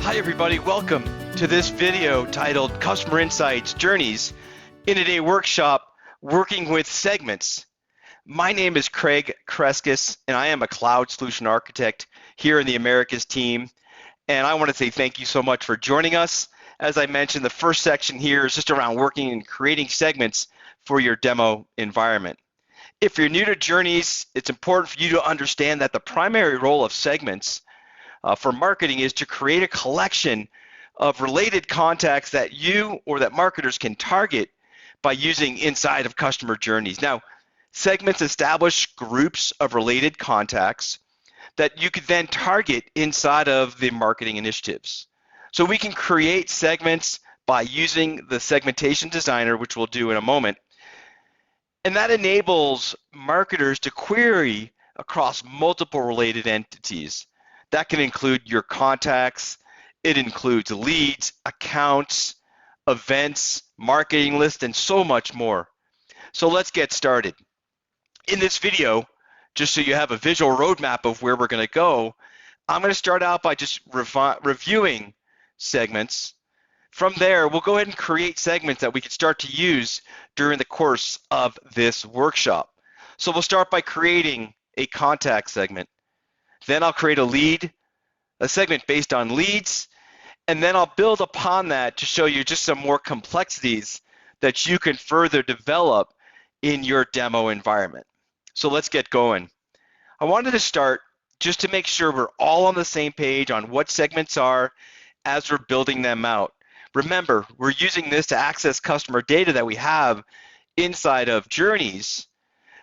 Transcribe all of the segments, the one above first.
Hi everybody, welcome to this video titled Customer Insights Journeys in a Day Workshop Working with Segments. My name is Craig Kreskis and I am a Cloud Solution Architect here in the Americas team. And I want to say thank you so much for joining us. As I mentioned, the first section here is just around working and creating segments for your demo environment. If you're new to Journeys, it's important for you to understand that the primary role of segments for marketing is to create a collection of related contacts that you or that marketers can target by using inside of customer journeys. Now, segments establish groups of related contacts that you could then target inside of the marketing initiatives. So we can create segments by using the segmentation designer, which we'll do in a moment. And that enables marketers to query across multiple related entities. That can include your contacts, it includes leads, accounts, events, marketing lists, and so much more. So let's get started. In this video, just so you have a visual roadmap of where we're going to go, I'm going to start out by just reviewing segments. From there, we'll go ahead and create segments that we can start to use during the course of this workshop. So we'll start by creating a contact segment. Then I'll create a segment based on leads, and then I'll build upon that to show you just some more complexities that you can further develop in your demo environment. So let's get going. I wanted to start just to make sure we're all on the same page on what segments are as we're building them out. Remember, we're using this to access customer data that we have inside of Journeys,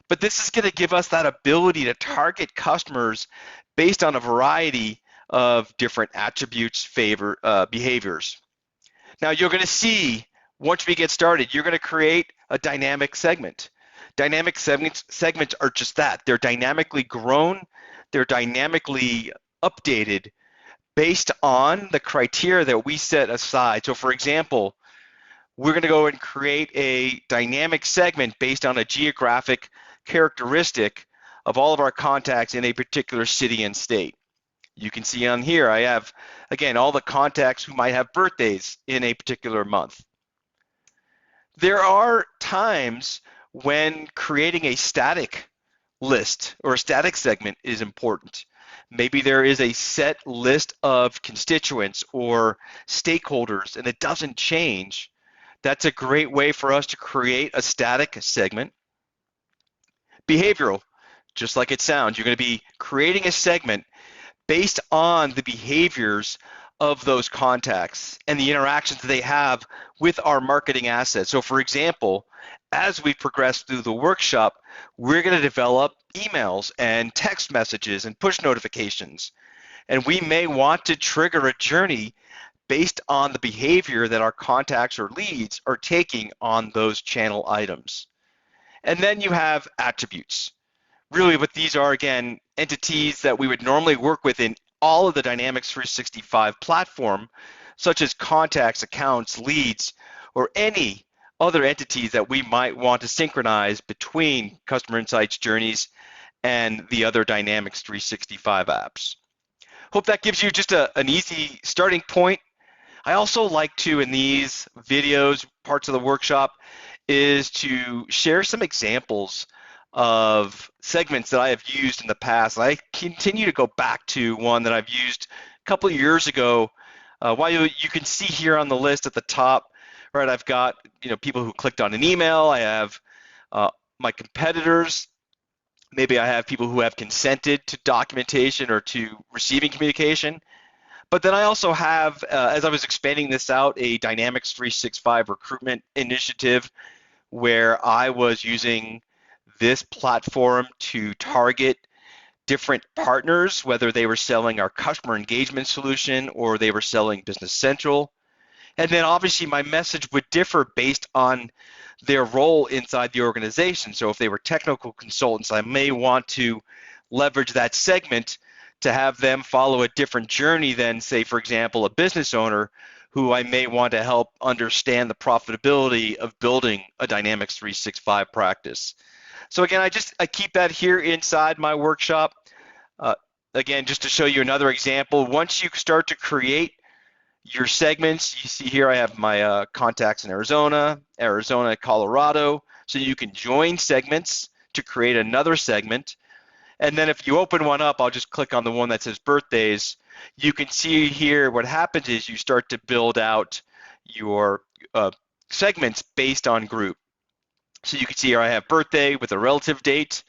but this is going to give us that ability to target customers based on a variety of different attributes, behaviors. Now you're going to see, once we get started, you're going to create a dynamic segment. Dynamic segments are just that. They're dynamically grown, they're dynamically updated based on the criteria that we set aside. So for example, we're going to go and create a dynamic segment based on a geographic characteristic of all of our contacts in a particular city and state. You can see on here I have, again, all the contacts who might have birthdays in a particular month. There are times when creating a static list or a static segment is important. Maybe there is a set list of constituents or stakeholders and it doesn't change. That's a great way for us to create a static segment. Behavioral. Just like it sounds, you're going to be creating a segment based on the behaviors of those contacts and the interactions that they have with our marketing assets. So for example, as we progress through the workshop, we're going to develop emails and text messages and push notifications. And we may want to trigger a journey based on the behavior that our contacts or leads are taking on those channel items. And then you have attributes. Really what these are, again, entities that we would normally work with in all of the Dynamics 365 platform, such as contacts, accounts, leads, or any other entities that we might want to synchronize between Customer Insights Journeys and the other Dynamics 365 apps. Hope that gives you just an easy starting point. I also like to, in these videos, parts of the workshop, is to share some examples of segments that I have used in the past. I continue to go back to one that I've used a couple of years ago. While you can see here on the list at the top, right, I've got people who clicked on an email. I have my competitors. Maybe I have people who have consented to documentation or to receiving communication. But then I also have, as I was expanding this out, a Dynamics 365 recruitment initiative where I was using this platform to target different partners, whether they were selling our customer engagement solution or they were selling Business Central. And then obviously my message would differ based on their role inside the organization. So if they were technical consultants, I may want to leverage that segment to have them follow a different journey than, say, for example, a business owner who I may want to help understand the profitability of building a Dynamics 365 practice. So again, I keep that here inside my workshop. Again, just to show you another example, once you start to create your segments. You see here I have my contacts in Arizona, Colorado. So you can join segments to create another segment. And then if you open one up, I'll just click on the one that says birthdays. You can see here what happens is you start to build out your segments based on group. So you can see here I have birthday with a relative date,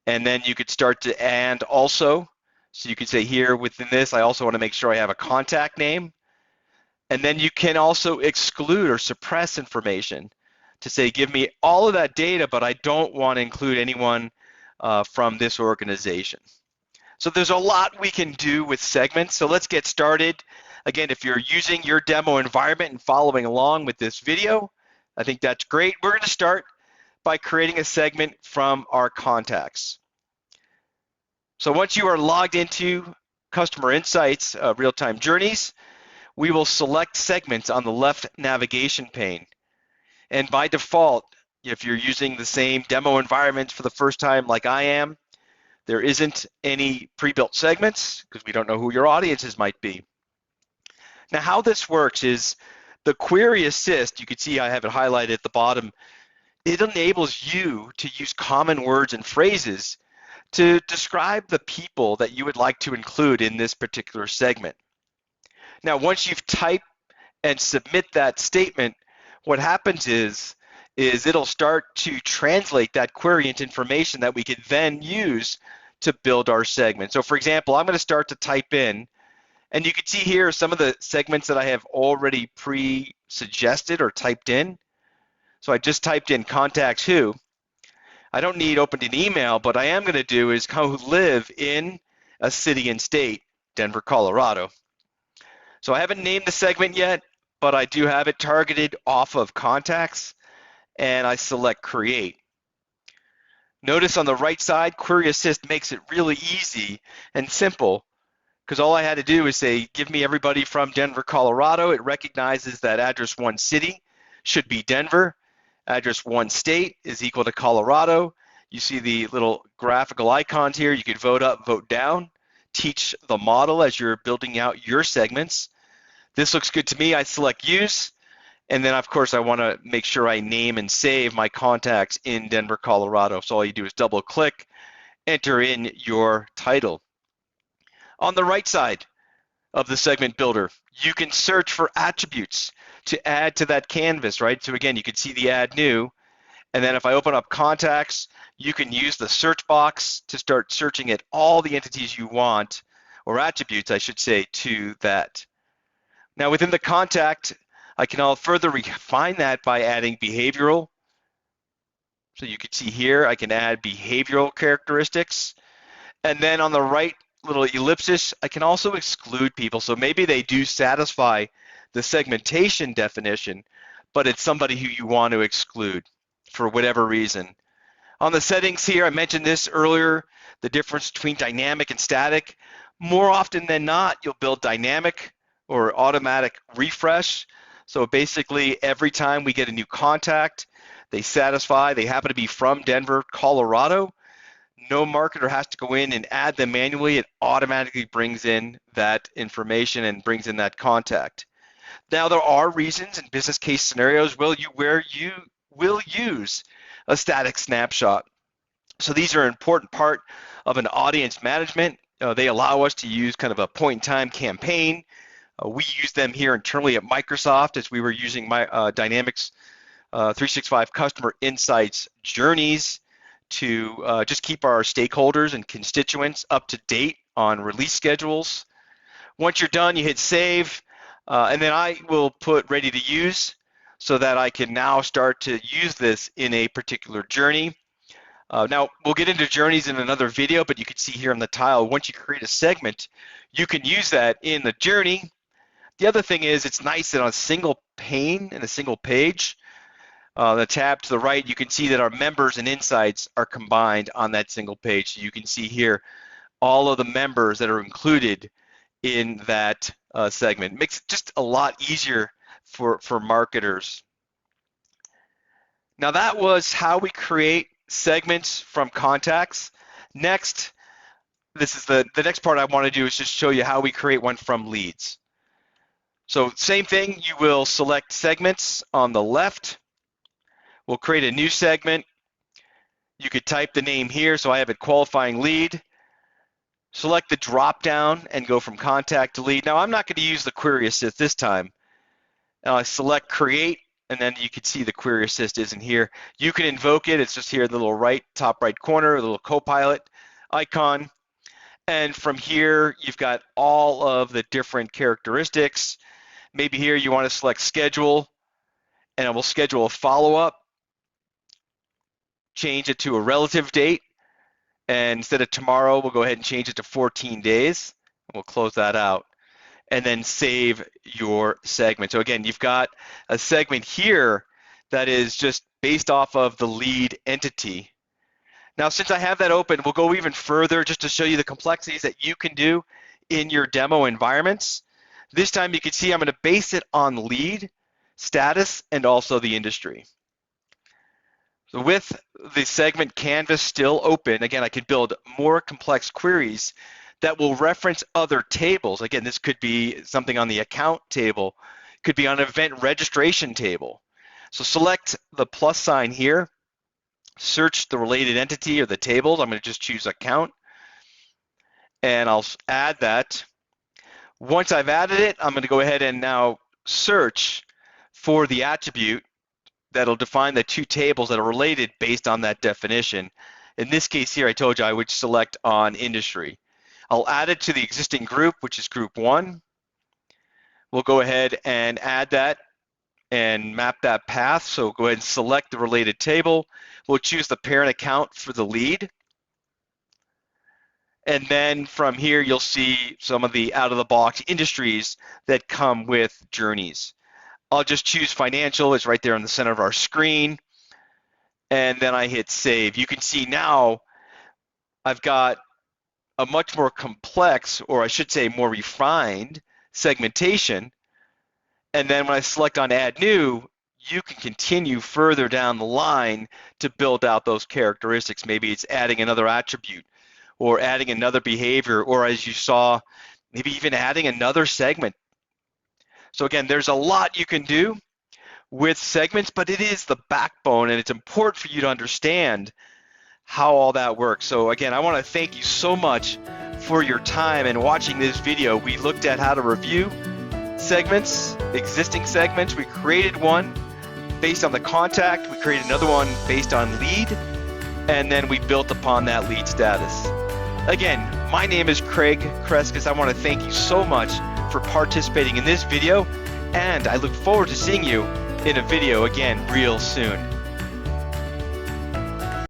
and then you could start to and also. So you could say here within this, I also want to make sure I have a contact name. And then you can also exclude or suppress information to say, give me all of that data, but I don't want to include anyone from this organization. So there's a lot we can do with segments. So let's get started. Again, if you're using your demo environment and following along with this video, I think that's great. We're going to start by creating a segment from our contacts. So once you are logged into Customer Insights Real-Time Journeys, we will select segments on the left navigation pane. And by default, if you're using the same demo environment for the first time like I am, there isn't any pre-built segments because we don't know who your audiences might be. Now, how this works is the Query Assist, you can see I have it highlighted at the bottom, it enables you to use common words and phrases to describe the people that you would like to include in this particular segment. Now, once you've typed and submit that statement, what happens is it'll start to translate that query into information that we could then use to build our segment. So for example, I'm going to start to type in, and you can see here some of the segments that I have already pre-suggested or typed in. So I just typed in contacts who. I don't need opened an email, but I am going to do is who live in a city and state, Denver, Colorado. So I haven't named the segment yet, but I do have it targeted off of contacts, and I select create. Notice on the right side, Query Assist makes it really easy and simple because all I had to do is say, give me everybody from Denver, Colorado. It recognizes that address 1 city should be Denver. Address 1 state is equal to Colorado. You see the little graphical icons here. You could vote up, vote down, teach the model as you're building out your segments. This looks good to me. I select use. And then, of course, I want to make sure I name and save my contacts in Denver, Colorado. So all you do is double click, enter in your title. On the right side of the segment builder, you can search for attributes to add to that canvas, right? So again, you can see the add new. And then if I open up contacts, you can use the search box to start searching at all the entities you want, or attributes, I should say, to that. Now within the contact, I can further refine that by adding behavioral. So you can see here, I can add behavioral characteristics. And then on the right little ellipsis, I can also exclude people. So maybe they do satisfy the segmentation definition, but it's somebody who you want to exclude for whatever reason. On the settings here, I mentioned this earlier, the difference between dynamic and static. More often than not, you'll build dynamic or automatic refresh. So basically, every time we get a new contact, they happen to be from Denver, Colorado. No marketer has to go in and add them manually. It automatically brings in that information and brings in that contact. Now, there are reasons and business case scenarios where you will use a static snapshot. So these are an important part of an audience management. They allow us to use kind of a point-in-time campaign. We use them here internally at Microsoft as we were using my Dynamics 365 Customer Insights Journeys to just keep our stakeholders and constituents up to date on release schedules. Once you're done, you hit save, and then I will put ready to use so that I can now start to use this in a particular journey. Now, we'll get into journeys in another video, but you can see here on the tile, once you create a segment, you can use that in the journey. The other thing is it's nice that on a single pane and a single page, the tab to the right, you can see that our members and insights are combined on that single page. So you can see here all of the members that are included in that segment. It makes it just a lot easier for marketers. Now that was how we create segments from contacts. Next, this is the next part I want to do is just show you how we create one from leads. So same thing, you will select segments on the left. We'll create a new segment. You could type the name here, so I have it qualifying lead. Select the drop down and go from contact to lead. Now I'm not going to use the query assist this time. Now I select create, and then you can see the query assist isn't here. You can invoke it. It's just here in the little top right corner, the little Copilot icon. And from here, you've got all of the different characteristics. Maybe here you want to select schedule, and it will schedule a follow-up. Change it to a relative date, and instead of tomorrow, we'll go ahead and change it to 14 days. We'll close that out, and then save your segment. So again, you've got a segment here that is just based off of the lead entity. Now, since I have that open, we'll go even further just to show you the complexities that you can do in your demo environments. This time you can see I'm going to base it on lead, status, and also the industry. So with the segment canvas still open, again, I could build more complex queries that will reference other tables. Again, this could be something on the account table, could be on an event registration table. So select the plus sign here, search the related entity or the tables. I'm going to just choose account, and I'll add that. Once I've added it, I'm going to go ahead and now search for the attribute that'll define the two tables that are related based on that definition. In this case here, I told you I would select on industry. I'll add it to the existing group, which is group 1. We'll go ahead and add that and map that path. So go ahead and select the related table. We'll choose the parent account for the lead. And then from here, you'll see some of the out-of-the-box industries that come with journeys. I'll just choose financial. It's right there in the center of our screen. And then I hit save. You can see now I've got a much more complex, or I should say more refined segmentation. And then when I select on add new, you can continue further down the line to build out those characteristics. Maybe it's adding another attribute or adding another behavior, or as you saw, maybe even adding another segment. So again, there's a lot you can do with segments, but it is the backbone, and it's important for you to understand how all that works. So again, I want to thank you so much for your time and watching this video. We looked at how to review segments, existing segments. We created one based on the contact. We created another one based on lead, and then we built upon that lead status. Again, my name is Craig Kreskis. I want to thank you so much for participating in this video, and I look forward to seeing you in a video again real soon.